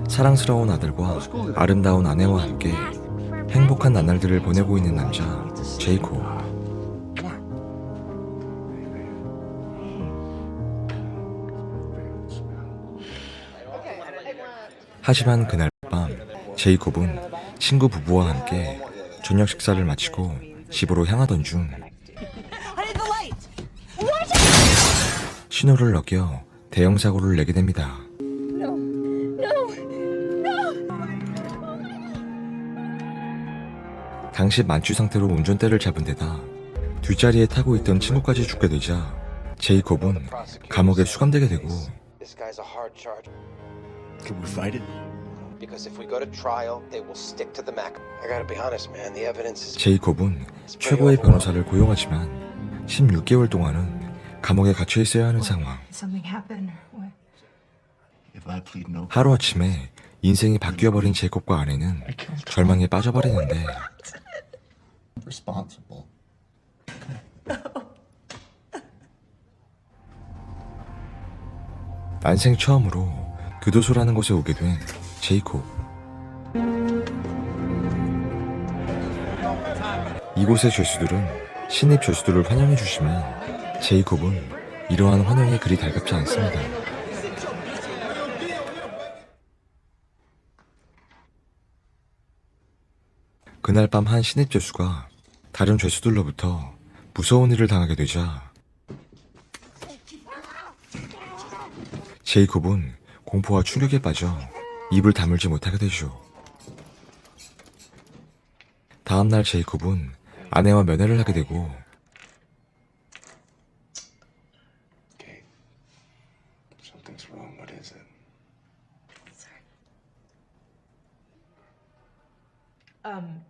사랑스러운 아들과 아름다운 아내와 함께 행복한 나날들을 보내고 있는 남자 제이콥. 하지만 그날 밤 제이콥은 친구 부부와 함께 저녁 식사를 마치고 집으로 향하던 중 신호를 어겨 대형 사고를 내게 됩니다. 당시 만취 상태로 운전대를 잡은 데다 뒷자리에 타고 있던 친구까지 죽게 되자 제이콥은 감옥에 수감되게 되고 Can we fight it? Because if we go to trial, they will stick to the Mac. I gotta be honest, man. The evidence is. 제이콥은 최고의 변호사를 고용하지만 16개월 동안은 감옥에 갇혀 있어야 하는 상황. Something happened. What? If I plead no, 하루아침에 인생이 바뀌어버린 제이콥과 아내는 절망에 빠져버리는데 I'm responsible. 난생 처음으로 교도소라는 곳에 오게 된 제이콥. 이곳의 죄수들은 신입 죄수들을 환영해 주지만 제이콥은 이러한 환영에 그리 달갑지 않습니다. 그날 밤 한 신입 죄수가 다른 죄수들로부터 무서운 일을 당하게 되자 제이콥은 공포와 충격에 빠져 입을 다물지 못하게 되죠. 다음날 제이콥은 아내와 면회를 하게 되고 Kate, something's wrong. What is it?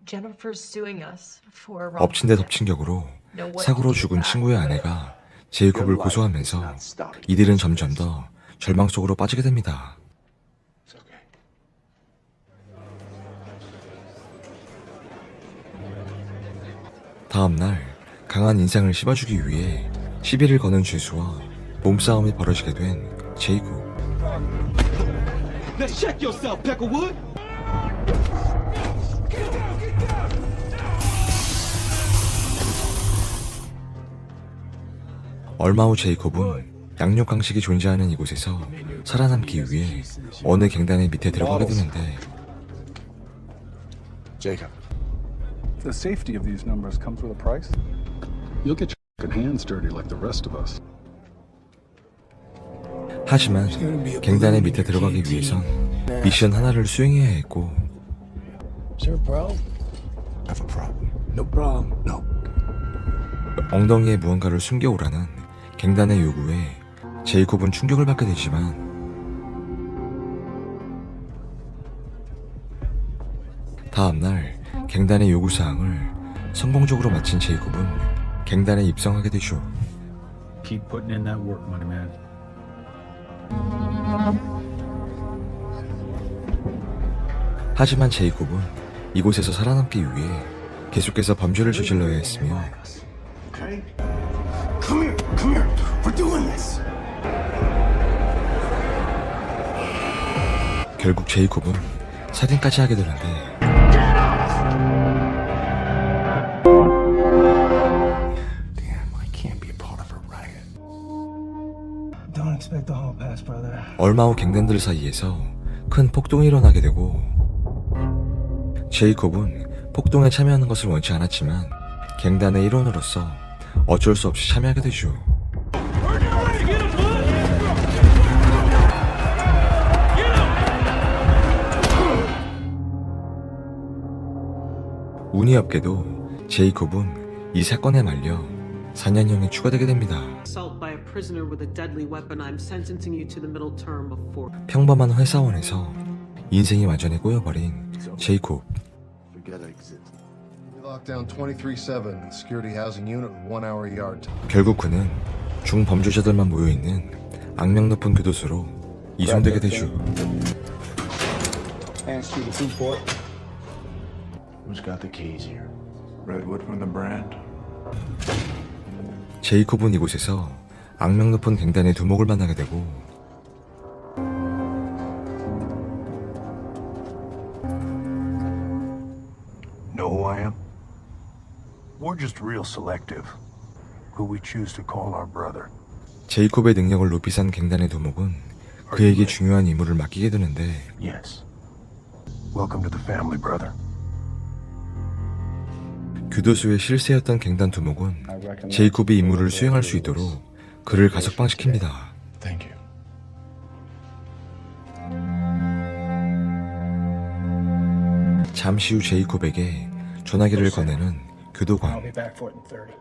Jennifer's suing us for 엎친 데 덮친 격으로 사고로 죽은 친구의 아내가 제이콥을 고소하면서 이들은 점점 더 절망 속으로 빠지게 됩니다. It's okay. 다음날 강한 인상을 씹어주기 위해 시비를 거는 죄수와 몸싸움이 벌어지게 된 제이콥. Now check yourself, Peckerwood. 얼마 후 제이콥은 양육 강식이 존재하는 이곳에서 살아남기 위해 어느 갱단의 밑에 들어가게 되는데 Jacob. The safety of these numbers comes with a price. You'll get your f***ing hands dirty like the rest of us. 하지만 갱단의 밑에 들어가기 위해선 미션 하나를 수행해야 했고 Is there a problem? I have a problem. No problem. No. 엉덩이에 무언가를 숨겨오라는 갱단의 요구에 제이콥은 충격을 받게 되지만 다음날 갱단의 요구사항을 성공적으로 마친 제이콥은 갱단에 입성하게 되죠. Keep putting in that work, money man. 하지만 제이콥은 이곳에서 살아남기 위해 계속해서 범죄를 저질러야 했으며 Okay. Come here. Come here. We're doing this. 결국 제이콥은 살인까지 하게 되는데 Damn, I can't be a part of a riot. Don't expect the hall pass, brother. 얼마 후 갱단들 사이에서 큰 폭동이 일어나게 되고 제이콥은 폭동에 참여하는 것을 원치 않았지만 갱단의 일원으로서 어쩔 수 없이 참여하게 되죠. 운이 없게도 제이콥은 이 사건에 말려 4년형이 추가되게 됩니다. Assault by a prisoner with a deadly weapon. I'm sentencing you to the middle term of 4. 평범한 회사원에서 인생이 완전히 꼬여버린 제이콥. Forget I exist. Lockdown 23-7, security housing unit, 1 hour yard time. 결국 그는 중범죄자들만 모여있는 악명 높은 교도소로 이송되게 되죠. Hands to the food court. Who's got the keys here? Redwood from the brand. 제이콥은 이곳에서 악명 높은 갱단의 두목을 만나게 되고 We're just real selective. Who we choose to call our brother. 제이콥의 능력을 높이 산 갱단의 두목은 그에게 중요한 임무를 맡기게 되는데 Yes. Welcome to the family, brother. 교도소의 실세였던 갱단 두목은 제이콥이 임무를 수행할 수 있도록 그를 가석방시킵니다. Thank you. 잠시 후 제이콥에게 전화기를 건네는 I'll 교도관. be back for it in 30.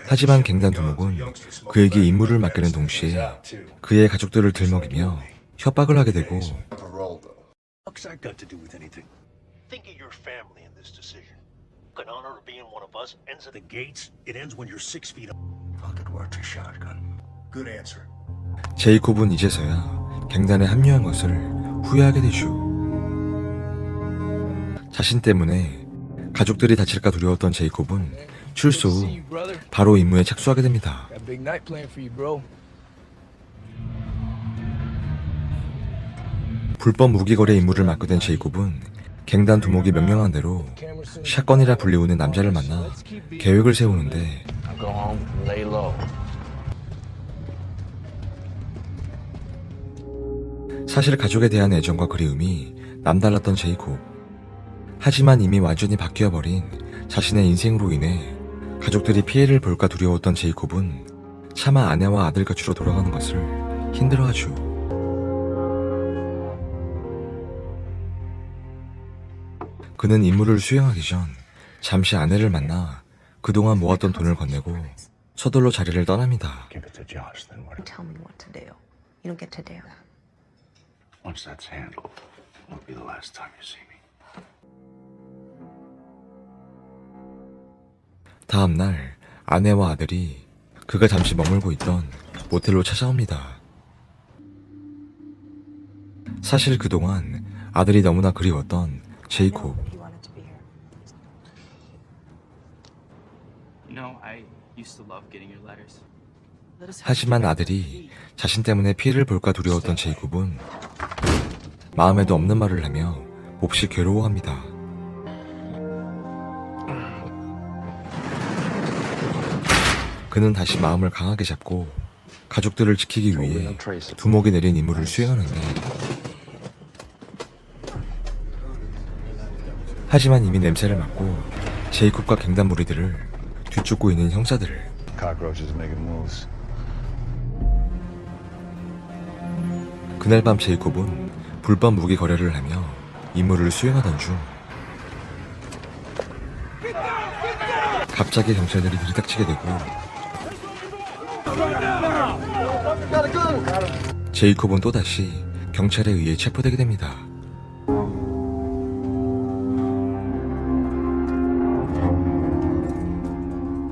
하지만 갱단 두목은 그에게 임무를 맡기는 동시에 그의 가족들을 들먹이며 협박을 하게 되고 What's that got to do with anything? Think of your family in this decision. An honor of being one of us ends at the gates. It ends when you're 6 feet up. Fucking worth a shotgun. Good answer. 제이콥은 이제서야 갱단에 합류한 것을 후회하게 되죠. 자신 때문에 가족들이 다칠까 두려웠던 제이콥은 출소 후 바로 임무에 착수하게 됩니다. Got a big night planned for you, bro. 불법 무기거래 임무를 맡게 된 제이콥은 갱단 두목이 명령한 대로 샷건이라 불리우는 남자를 만나 계획을 세우는데 I'll go home, lay low. 사실 가족에 대한 애정과 그리움이 남달랐던 제이콥. 하지만 이미 완전히 바뀌어버린 자신의 인생으로 인해 가족들이 피해를 볼까 두려웠던 제이콥은 차마 아내와 아들 곁으로 돌아가는 것을 힘들어하죠. 그는 임무를 수행하기 전 잠시 아내를 만나 그동안 모았던 돈을 건네고 서둘러 자리를 떠납니다. Give it to Josh, then what? Tell me what to do. You don't get to do. Once that's handled, won't be the last time you see me. 다음 날 아내와 아들이 그가 잠시 머물고 있던 모텔로 찾아옵니다. 사실 그동안 아들이 너무나 그리웠던 제이콥. You wanted to be here. You know, I used to love getting your letters. 하지만 아들이 자신 때문에 피해를 볼까 두려웠던 제이콥은 마음에도 없는 말을 하며 몹시 괴로워합니다. 그는 다시 마음을 강하게 잡고 가족들을 지키기 위해 두목이 내린 임무를 수행하는데 하지만 이미 냄새를 맡고 제이콥과 갱단 무리들을 뒤쫓고 있는 형사들. Cockroaches making moves. 그날 밤 제이콥은 불법 무기 거래를 하며 임무를 수행하던 중 갑자기 경찰들이 들이닥치게 되고 제이콥은 또다시 경찰에 의해 체포되게 됩니다.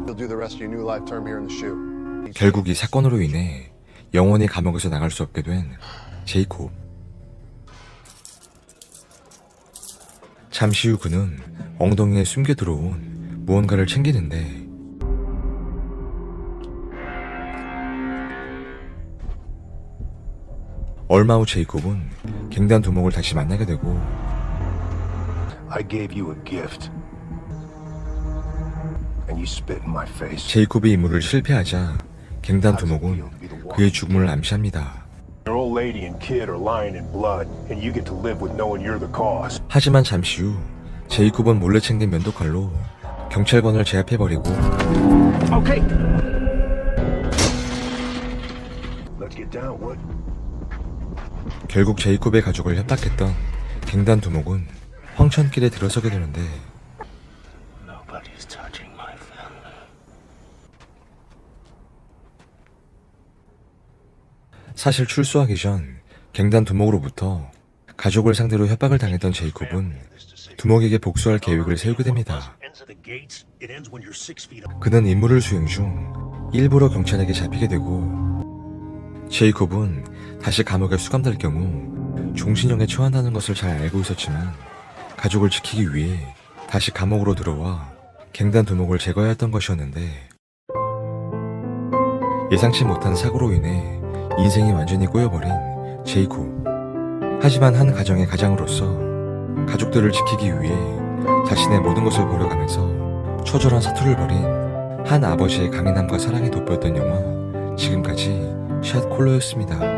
You'll do the rest of your new life term here in the SHU. 결국 이 사건으로 인해 영원히 감옥에서 나갈 수 없게 된 제이콥. 잠시 후 그는 엉덩이에 숨겨 들어온 무언가를 챙기는데 얼마 후 제이콥은 갱단 두목을 다시 만나게 되고 I gave you a gift. And you spit in my face. 제이콥이 임무를 실패하자 갱단 두목은 그의 죽음을 암시합니다. Your old lady and kid are lying in blood, and you get to live with knowing you're the cause. 하지만 잠시 후 제이콥은 몰래 챙긴 면도칼로 경찰관을 제압해버리고 Okay. Let's get down, Wood. 결국 제이콥의 가족을 협박했던 갱단 두목은 황천길에 들어서게 되는데 Nobody's touching my family. 사실 출소하기 전 갱단 두목으로부터 가족을 상대로 협박을 당했던 제이콥은 두목에게 복수할 계획을 세우게 됩니다. 그는 임무를 수행 중 일부러 경찰에게 잡히게 되고 제이콥은 다시 감옥에 수감될 경우 종신형에 처한다는 것을 잘 알고 있었지만 가족을 지키기 위해 다시 감옥으로 들어와 갱단 두목을 제거해야 했던 것이었는데 예상치 못한 사고로 인해 인생이 완전히 꼬여버린 제이콥. 하지만 한 가정의 가장으로서 가족들을 지키기 위해 자신의 모든 것을 버려가면서 처절한 사투를 벌인 한 아버지의 강인함과 사랑이 돋보였던 영화 지금까지 샷 콜로였습니다.